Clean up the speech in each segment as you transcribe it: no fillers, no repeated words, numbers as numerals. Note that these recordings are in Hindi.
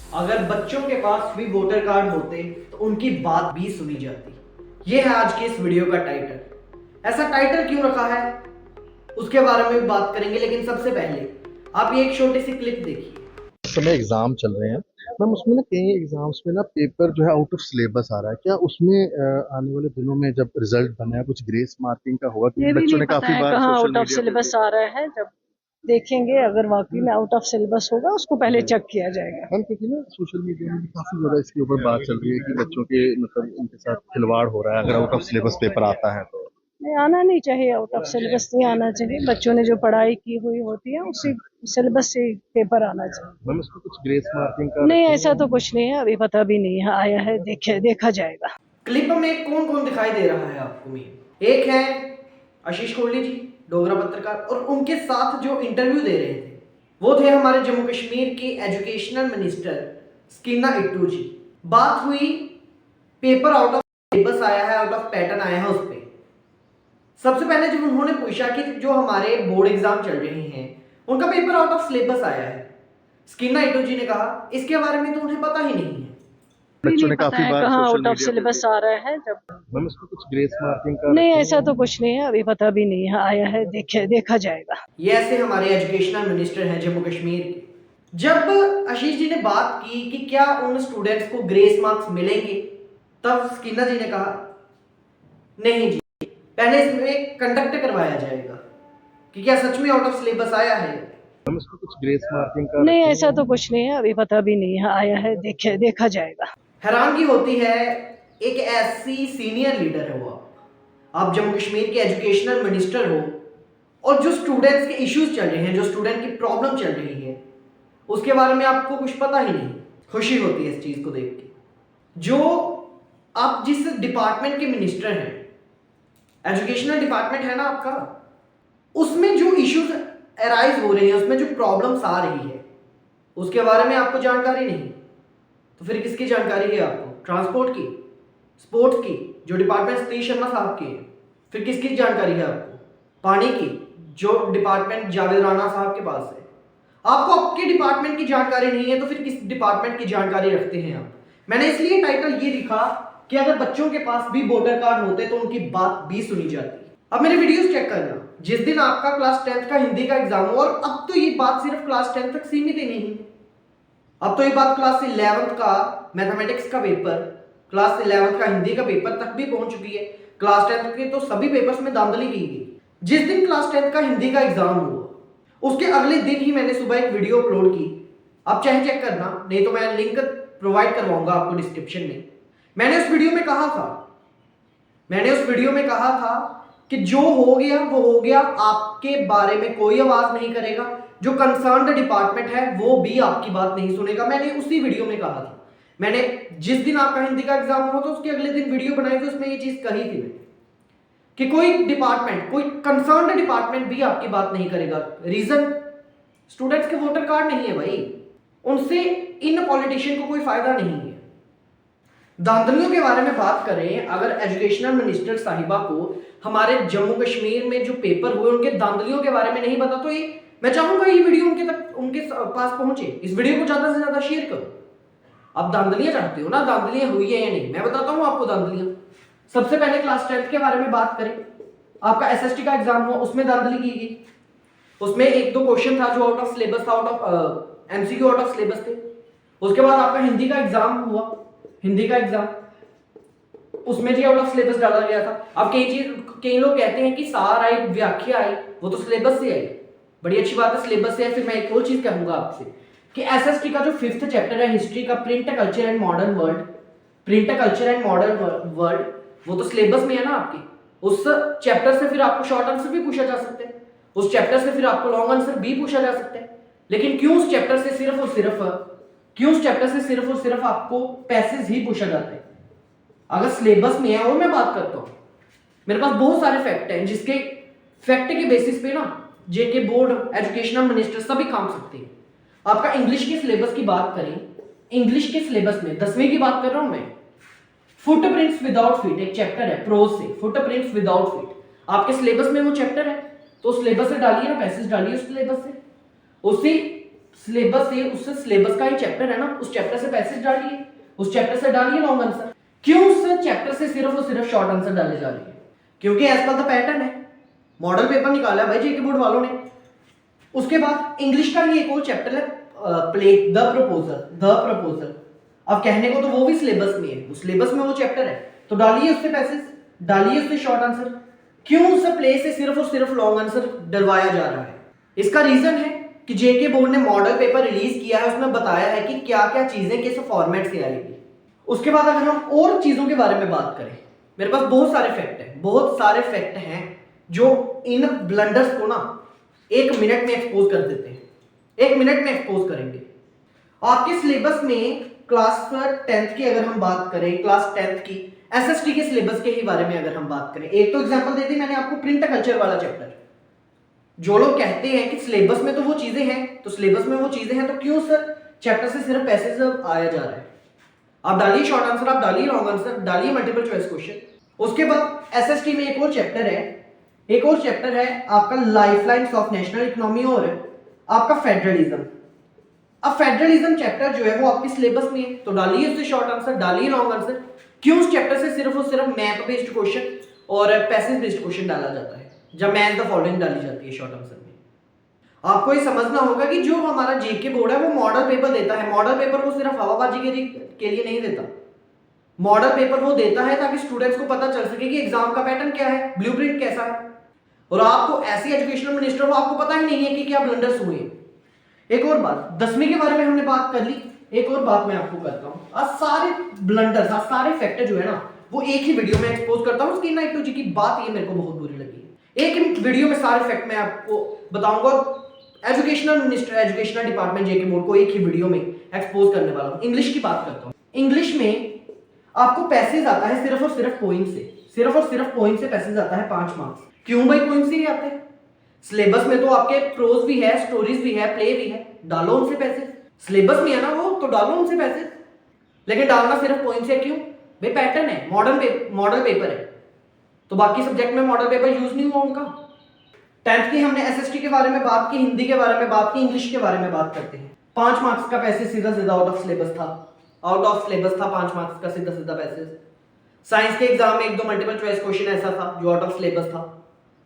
अगर बच्चों के पास भी वोटर कार्ड होते तो उनकी बात भी सुनी जाती। ये है आज के इस वीडियो का टाइटल। ऐसा टाइटल क्यों रखा है उसके बारे में भी बात करेंगे, लेकिन सबसे पहले आप ये एक छोटी सी क्लिप देखिए। इस समय एग्जाम चल रहे हैं मैम। उसमें ना कई एग्जाम्स में ना पेपर जो है आउट ऑफ सिलेबस आ रहा है। क्या उसमें आने वाले दिनों में जब रिजल्ट बना है कुछ ग्रेस मार्किंग का होगा? ये क्योंकि भी बच्चों नहीं ने पता काफी है बार कहाँ सोशल आउट ऑफ मीडिया पे सिलेबस भी। आ रहा है। जब देखेंगे अगर वाकई में आउट ऑफ सिलेबस होगा उसको पहले जी चेक किया जाएगा। मैम, क्योंकि ना सोशल मीडिया में भी काफी ज्यादा इसके ऊपर बात चल रही है कि बच्चों के मतलब उनके साथ खिलवाड़ हो रहा है अगर आउट ऑफ सिलेबस पेपर आता है तो। नहीं, आना नहीं चाहिए, आउट ऑफ सिलेबस नहीं आना चाहिए। बच्चों ने जो पढ़ाई की हुई होती है उसी सिलेबस से पेपर आना चाहिए। मैम इसमें कुछ ग्रेस मार्किंग का नहीं, ऐसा रखेंगे? तो कुछ नहीं है, अभी पता भी नहीं है, आया है देखा जाएगा। क्लिप में कौन कौन दिखाई दे रहा है आपको? में एक है आशीष कोहली जी, डोगरा पत्रकार, और उनके साथ जो इंटरव्यू दे रहे थे वो थे हमारे जम्मू कश्मीर के एजुकेशनल मिनिस्टर स्कीना इट्टू जी। बात हुई पेपर आउट ऑफ सिलेबस आया है, आउट ऑफ पैटर्न आया है उस पर। सबसे पहले जब उन्होंने पूछा कि जो हमारे बोर्ड एग्जाम चल रहे हैं उनका पेपर आउट ऑफ सिलेबस आया है, स्कीना इट्टू जी ने कहा इसके बारे में तो उन्हें पता ही नहीं है। भी बच्चों नहीं ने पता काफी है बार कहाँ सोशल आउट ऑफ मीडिया पे सिलेबस भी। आ रहा है। जब मैम इसमें कुछ ग्रेस मार्किंग का नहीं, रखेंगे? ऐसा तो कुछ नहीं है, अभी पता भी नहीं है, आया है देखा जाएगा। ये ऐसे हमारे एजुकेशनल मिनिस्टर हैं जम्मू कश्मीर के। जब आशीष जी ने बात की कि क्या उन स्टूडेंट्स को ग्रेस मार्क्स मिलेंगे, तब स्कीना जी ने कहा नहीं जी, पहले इसमें कंडक्ट करवाया जाएगा कि क्या सच में आउट ऑफ सिलेबस आया है। मैम इसमें कुछ ग्रेस मार्किंग का नहीं, रखेंगे? ऐसा तो कुछ नहीं है, अभी पता भी नहीं है, आया है देखा जाएगा। हैरानगी होती है, एक ऐसी सीनियर लीडर है वो, आप जम्मू कश्मीर के एजुकेशनल मिनिस्टर हो, और जो स्टूडेंट्स के इश्यूज चल रहे हैं, जो स्टूडेंट की प्रॉब्लम चल रही है, उसके बारे में आपको कुछ पता ही नहीं। खुशी होती है इस चीज को देख के। जो आप जिस डिपार्टमेंट के मिनिस्टर हैं, एजुकेशनल डिपार्टमेंट है ना आपका, उसमें जो इश्यूज अराइज हो रही हैं, उसमें जो प्रॉब्लम्स आ रही है, उसके बारे में आपको जानकारी नहीं, तो फिर किसकी जानकारी है आपको? ट्रांसपोर्ट की, स्पोर्ट्स की, जो डिपार्टमेंट सतीश शर्मा साहब की है, फिर किसकी जानकारी है आपको? पानी की, जो डिपार्टमेंट जावेद राणा साहब के पास है। आपको आपके डिपार्टमेंट की जानकारी नहीं है तो फिर किस डिपार्टमेंट की जानकारी रखते हैं आप? मैंने इसलिए टाइटल ये लिखा कि अगर बच्चों के पास भी वोटर कार्ड होते तो उनकी बात भी सुनी जाती। अब मेरे वीडियोस चेक करना, जिस दिन आपका क्लास 10th का हिंदी का एग्जाम हो, और अब तो ये बात सिर्फ क्लास 10th तक सीमित ही नहीं है, अब तो ये बात क्लास 11th का मैथमेटिक्स का पेपर, क्लास 11th का हिंदी का पेपर तक भी पहुंच चुकी है। क्लास 10th के तो सभी पेपर्स में धांधली की गई। जिस दिन क्लास 10th का हिंदी का एग्जाम हुआ उसके अगले दिन ही मैंने सुबह एक वीडियो अपलोड की, आप चाहे चेक करना, नहीं तो मैं लिंक प्रोवाइड करवाऊंगा आपको डिस्क्रिप्शन में। मैंने उस वीडियो में कहा था कि जो हो गया वो हो गया, आपके बारे में कोई आवाज नहीं करेगा, जो कंसर्न्ड डिपार्टमेंट है वो भी आपकी बात नहीं सुनेगा। मैंने उसी वीडियो में कहा था। मैंने जिस दिन आपका हिंदी का एग्जाम हुआ तो उसके अगले दिन वीडियो बनाई थी, उसमें ये चीज कही थी मैंने कि कोई डिपार्टमेंट, कोई कंसर्न्ड डिपार्टमेंट भी आपकी बात नहीं करेगा। रीजन, स्टूडेंट्स के वोटर कार्ड नहीं है भाई, उनसे इन पॉलिटिशियन को कोई फायदा नहीं है। धांधलियों के बारे में बात करें, अगर एजुकेशनल मिनिस्टर साहिबा को हमारे जम्मू कश्मीर में जो पेपर हुए उनके धांधलियों के बारे में नहीं पता, तो ये मैं चाहूंगा ये वीडियो उनके पास पहुंचे। इस वीडियो को ज्यादा से ज्यादा शेयर करो। आप धांधलियां चाहते हो ना, धांधलियां हुई है या नहीं, मैं बताता हूं आपको धांधलियां। सबसे पहले क्लास 10th के बारे में बात करें, आपका एसएसटी का एग्जाम हुआ, उसमें धांधली की गई। उसमें एक दो क्वेश्चन था जो आउट ऑफ सिलेबस था, out of MCQ out of syllabus थे। उसके बाद आपका हिंदी का एग्जाम हुआ, हिंदी का एग्जाम, उसमें भी आउट ऑफ सिलेबस डाला गया था। अब कई लोग कहते हैं कि सार आई, व्याख्या आई, वो तो सिलेबस से आई, बड़ी अच्छी बात है, सिलेबस से है। फिर मैं एक और चीज कहूंगा आपसे कि एसएसटी का जो 5th चैप्टर है हिस्ट्री का, print culture and modern world, वो तो सिलेबस में है ना आपके। उस चैप्टर से फिर आपको शॉर्ट आंसर भी पूछा जा सकता है, उस चैप्टर से फिर आपको लॉन्ग आंसर भी पूछा जा सकता है। लेकिन क्यों उस चैप्टर से सिर्फ और सिर्फ आपको पैसेज ही पूछा जाता है? अगर सिलेबस में है, और मैं बात करता हूं, मेरे पास बहुत सारे फैक्ट हैं जिसके फैक्ट के बेसिस पे ना जेके बोर्ड, एजुकेशनल मिनिस्टर सभी काम सकते हैं। आपका इंग्लिश के सिलेबस की बात करें, इंग्लिश के सिलेबस में 10वीं की बात कर रहा हूं मैं, फुटप्रिंट्स विदाउट फीट एक चैप्टर है प्रोज से, फुटप्रिंट्स विदाउट फीट आपके सिलेबस में वो चैप्टर है, तो सिलेबस से डालिए ना, पैसेज डालिए उस सिलेबस से। उसी सिलेबस से, उससे सिलेबस का ही चैप्टर है ना, उस चैप्टर से पैसेज डालिए, उस चैप्टर से डालिए लॉन्ग आंसर। क्यों उस चैप्टर से सिर्फ और सिर्फ शॉर्ट आंसर डाले जा रहे हैं? क्योंकि एज पर द पैटर्न है, मॉडल पेपर निकाला है भाई जेके बोर्ड वालों ने। उसके बाद इंग्लिश का ही एक और चैप्टर है, प्ले द प्रपोजल। अब कहने को तो वो भी सिलेबस में है, उस सिलेबस में वो चैप्टर है, तो डालिए उससे पैसेज, डालिए उससे शॉर्ट आंसर। क्यों उस प्ले से सिर्फ और सिर्फ लॉन्ग आंसर डलवाया जा रहा है? इसका रीजन है कि जेके बोर्ड ने मॉडल पेपर रिलीज किया है, उसमें बताया है कि क्या क्या चीजें किस फॉर्मेट से आएगी। उसके बाद अगर हम और चीजों के बारे में बात करें, मेरे पास बहुत सारे फैक्ट हैं जो इन ब्लंडर्स को ना 1 मिनट में एक्सपोज कर देते हैं। 1 मिनट में एक्सपोज करेंगे। आपके सिलेबस में क्लास 10th की अगर हम बात करें, क्लास 10th की एसएसटी के सिलेबस के ही बारे में अगर हम बात करें, एक तो एग्जांपल दे दी मैंने आपको, प्रिंट कल्चर वाला चैप्टर। जो लोग कहते हैं कि सिलेबस में तो वो चीजें हैं, तो सिलेबस में वो चीजें हैं तो क्यों सर चैप्टर से सिर्फ पैसेज आया जा रहा है? आप डालिए शॉर्ट आंसर, आप डालिए लॉन्ग आंसर, डालिए मल्टीपल चॉइस क्वेश्चन। उसके बाद एसएसटी में एक और चैप्टर है आपका लाइफलाइंस ऑफ नेशनल इकोनॉमी और आपका फेडरलिज्म। अब फेडरलिज्म चैप्टर जो है वो आपके सिलेबस में है, तो डालिए उससे शॉर्ट आंसर, डालिए लॉन्ग आंसर। क्यों उस चैप्टर से सिर्फ और सिर्फ मैप बेस्ड क्वेश्चन और पैसेज बेस्ड क्वेश्चन डाला जाता है, जब मैच द फॉलोइंग डाली जाती है शॉर्ट आंसर में? आपको ये समझना होगा कि जो हमारा जेके बोर्ड है वो मॉडल पेपर देता है, मॉडल पेपर वो सिर्फ हवाबाजी के लिए नहीं देता। मॉडल पेपर वो देता है ताकि स्टूडेंट्स को पता चल सके कि एग्जाम का पैटर्न क्या है, ब्लूप्रिंट कैसा है। और आपको ऐसी एजुकेशनल मिनिस्टर हो, आपको पता ही नहीं है कि क्या ब्लंडर्स हुए। एक और बात, 10वीं के बारे में हमने बात कर ली, एक और बात मैं आपको करता हूँ। आज सारे ब्लंडर्स, आज सारे फैक्टर जो है ना वो एक ही वीडियो में एक्सपोज करता हूँ। स्किन नाइटो जी की बात ये मेरे को बहुत बुरी लगी। एक वीडियो में सारे फैक्ट मैं आपको बताऊंगा। एजुकेशनल मिनिस्टर, एजुकेशनल डिपार्टमेंट जेके बोर्ड को एक ही वीडियो में एक्सपोज करने वाला हूँ। इंग्लिश की बात करता हूँ। इंग्लिश में आपको पैसेज आता है सिर्फ और सिर्फ पोइंट से, सिर्फ और सिर्फ पोइंट से पैसेज आता है 5 मार्क्स। क्यों भाई पोइंट से ही आते हैं? सिलेबस में तो आपके प्रोज भी है, स्टोरीज भी है, प्ले भी है, डालो उनसे पैसेज। सिलेबस में है ना वो, तो डालो उनसे पैसेज। लेकिन डालना सिर्फ पॉइंट से क्यों भाई? पैटर्न है, मॉडल पेपर है, तो बाकी सब्जेक्ट में मॉडल पेपर यूज नहीं हुआ उनका। 10th की हमने एसएसटी के बारे में बात की, हिंदी के बारे में बात की, इंग्लिश के बारे में बात करते हैं। 5 मार्क्स का पैसेज सीधा सीधा आउट ऑफ सिलेबस था, 5 मार्क्स का सीधा सीधा पैसेज। साइंस के एग्जाम में 1-2 मल्टीपल चॉइस क्वेश्चन ऐसा था जो आउट ऑफ सिलेबस था।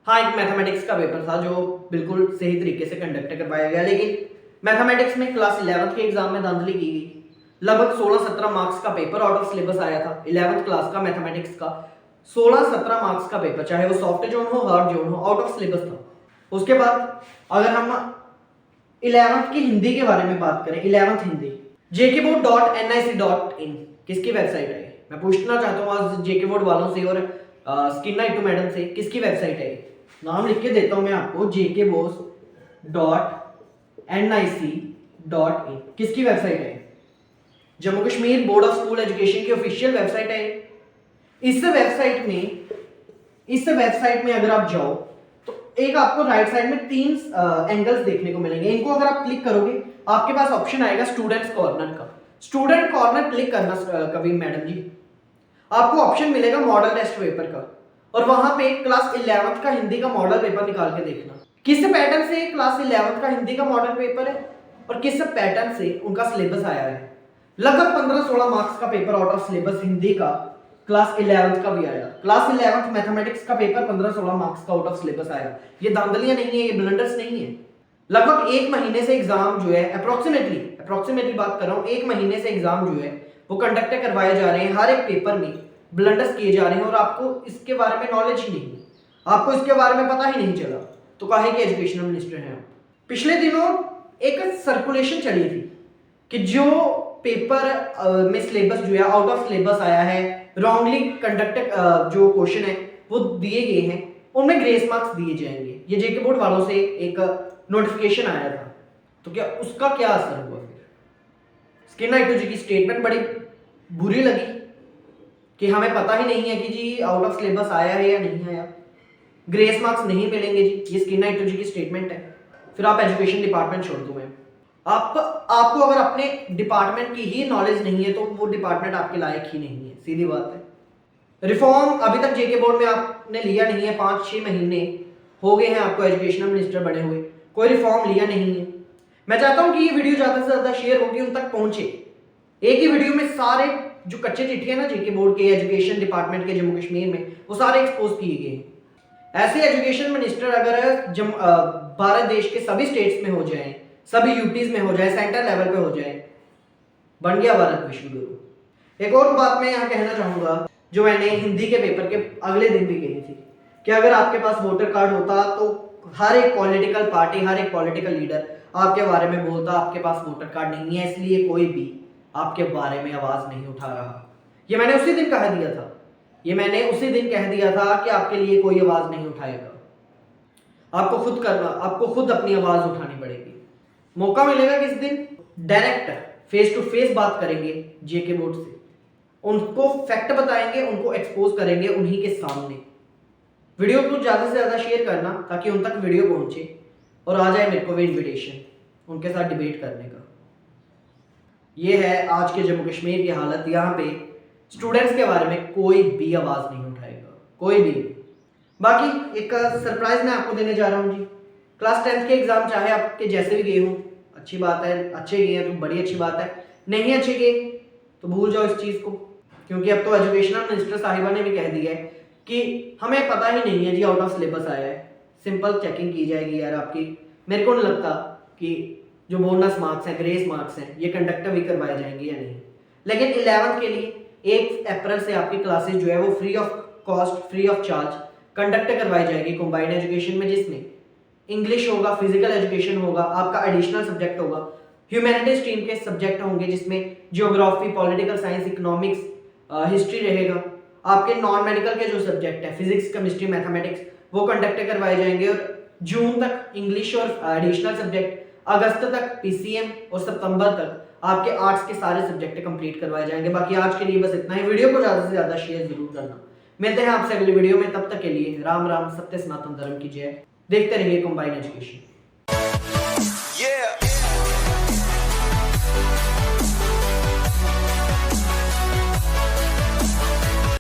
हाँ, एक मैथमेटिक्स का पेपर था जो बिल्कुल सही तरीके से कंडक्ट करवाया गया, लेकिन मैथमेटिक्स में क्लास 11th के एग्जाम में धांधली की गई। लगभग 16-17 मार्क्स का पेपर आउट ऑफ सिलेबस आया था 11th क्लास का मैथमेटिक्स का। 16-17 मार्क्स का पेपर, चाहे वो सॉफ्ट जोन हो, हार्ड जोन हो, आउट ऑफ सिलेबस था। उसके बाद अगर हम 11th की हिंदी के बारे में बात करें, 11th हिंदी jkboard.nic.in किसकी वेबसाइट है? मैं पूछना चाहता हूँ आज जेके बोर्ड वालों से और स्किन नाइटो मैडम से, किसकी वेबसाइट है? नाम लिख के देता हूँ मैं आपको, jkboard.nic.in किसकी वेबसाइट है? Jammu Kashmir board of school education की ऑफिशियल वेबसाइट है। इस वेबसाइट में अगर आप जाओ तो एक आपको राइट साइड में 3 एंगल्स देखने को मिलेंगे। इनको अगर आप क्लिक करोगे आपके पास ऑप्शन आएगा स्टूडेंट्स कॉर्नर का। स्टूडेंट कॉर्नर क्लिक करना कभी मैडम जी, आपको ऑप्शन मिलेगा मॉडल टेस्ट पेपर का, और वहां पे क्लास 11th का हिंदी का मॉडल पेपर निकाल के देखना किस पैटर्न से क्लास 11th का हिंदी का मॉडल पेपर है और किस पैटर्न से उनका सिलेबस आया है। लगभग 15-16 मार्क्स का paper out of syllabus Hindi का क्लास 11th का भी आया। क्लास 11th मैथमेटिक्स का पेपर 15-16 मार्क्स का आउट ऑफ सिलेबस आया। ये धांधलियां नहीं है, ये ब्लंडर्स नहीं है। लगभग 1 महीने से एग्जाम जो है, अप्रोक्सीमेटली बात कर रहा हूँ, 1 महीने से एग्जाम जो है वो कंडक्ट करवाए जा रहे हैं। हर एक पेपर में ब्लंडर्स किए जा रहे हैं और आपको इसके बारे में नॉलेज ही नहीं, आपको इसके बारे में पता ही नहीं चला, तो काहे के एजुकेशनल मिनिस्टर हैं आप। पिछले दिनों एक सर्कुलेशन चली थी कि जो पेपर में सिलेबस जो है आउट ऑफ सिलेबस आया है, रॉन्गली कंडक्टेड जो क्वेश्चन है वो दिए गए हैं, उनमें ग्रेस मार्क्स दिए जाएंगे। ये जेके बोर्ड वालों से एक नोटिफिकेशन आया था, तो क्या उसका क्या असर हुआ? फिर स्किन नाइटो जी की स्टेटमेंट बड़ी बुरी लगी कि हमें पता ही नहीं है कि जी आउट ऑफ सिलेबस आया है या नहीं आया, ग्रेस मार्क्स नहीं मिलेंगे जी, ये स्किन नाइटो जी की स्टेटमेंट है। फिर आप एजुकेशन डिपार्टमेंट छोड़ दो। मैं आपको अगर अपने डिपार्टमेंट की ही नॉलेज नहीं है तो वो डिपार्टमेंट आपके लायक ही नहीं है, सीधी बात है। रिफॉर्म अभी तक जेके बोर्ड में आपने लिया नहीं है, 5-6 महीने हो गए हैं आपको एजुकेशनल मिनिस्टर बने हुए, कोई रिफॉर्म लिया नहीं है। मैं चाहता हूं कि ये वीडियो ज्यादा से ज्यादा शेयर होगी, उन तक पहुंचे। एक ही वीडियो में सारे जो कच्चे चिट्ठी है ना जेके बोर्ड के एजुकेशन डिपार्टमेंट के जम्मू कश्मीर में, वो सारे एक्सपोज किए गए हैं। ऐसे एजुकेशन मिनिस्टर अगर भारत देश के सभी स्टेट्स में हो जाए, सभी यूटीज में हो जाए, सेंटर लेवल पे हो जाए, बन गया भारत विश्व गुरु। एक और बात मैं यहाँ कहना चाहूंगा जो मैंने हिंदी के पेपर के अगले दिन भी कही थी कि अगर आपके पास वोटर कार्ड होता तो हर एक पॉलिटिकल पार्टी, हर एक पॉलिटिकल लीडर आपके बारे में बोलता आपके पास वोटर कार्ड नहीं है इसलिए कोई भी आपके बारे में आवाज नहीं उठा रहा। ये मैंने उसी दिन कह दिया था, ये मैंने उसी दिन कह दिया था कि आपके लिए कोई आवाज नहीं उठाएगा, आपको खुद करना, आपको खुद अपनी आवाज उठानी पड़ेगी। मौका मिलेगा किस दिन डायरेक्ट फेस टू फेस बात करेंगे जेके बोर्ड से, उनको फैक्ट बताएंगे, उनको एक्सपोज करेंगे उन्हीं के सामने। वीडियो को ज्यादा से ज्यादा शेयर करना ताकि उन तक वीडियो पहुंचे और आ जाए मेरे को भी इन्विटेशन उनके साथ डिबेट करने का। ये है आज के जम्मू कश्मीर की हालत। यहाँ पे स्टूडेंट्स के बारे में कोई भी आवाज नहीं उठाएगा, कोई भी। बाकी एक सरप्राइज मैं आपको देने जा रहा हूँ जी। क्लास 10th के एग्जाम चाहे आपके जैसे भी गए हों, अच्छी बात है, अच्छे गए हैं तो बड़ी अच्छी बात है, नहीं अच्छे गए तो भूल जाओ इस चीज़ को, क्योंकि अब तो एजुकेशनल मिनिस्टर साहिबा ने भी कह दिया है कि हमें पता ही नहीं है जी, आउट ऑफ सिलेबस आया है, सिंपल चेकिंग की जाएगी यार आपकी। मेरे को नहीं लगता कि जो बोनस मार्क्स हैं, ग्रेस मार्क्स हैं, ये कंडक्टर भी करवाए जाएंगे या नहीं। लेकिन 11th के लिए 1 अप्रैल से आपकी क्लासेस जो है वो free of cost, free of charge conduct करवाई जाएगी कॉम्बाइंड एजुकेशन में, जिसमें इंग्लिश होगा, फिजिकल एजुकेशन होगा, आपका एडिशनल सब्जेक्ट होगा, ह्यूमैनिटीज स्ट्रीम के सब्जेक्ट होंगे जिसमें geography, political science, economics, history रहेगा। आपके नॉन मेडिकल के जो सब्जेक्ट है फिजिक्स, केमिस्ट्री, मैथमेटिक्स, वो कंडक्ट करवाए जाएंगे। और जून तक इंग्लिश और एडिशनल सब्जेक्ट, अगस्त तक पीसीएम और सितंबर तक आपके आर्ट्स के सारे सब्जेक्ट कंप्लीट करवाए जाएंगे। बाकी आज के लिए बस इतना ही। वीडियो को ज़्यादा से ज़्यादा शेयर जरूर करना। मिलते हैं आपसे अगली वीडियो में, तब तक के लिए राम राम, सत्य सनातन धर्म की जय। देखते रहिए कॉम्बाइंड एजुकेशन।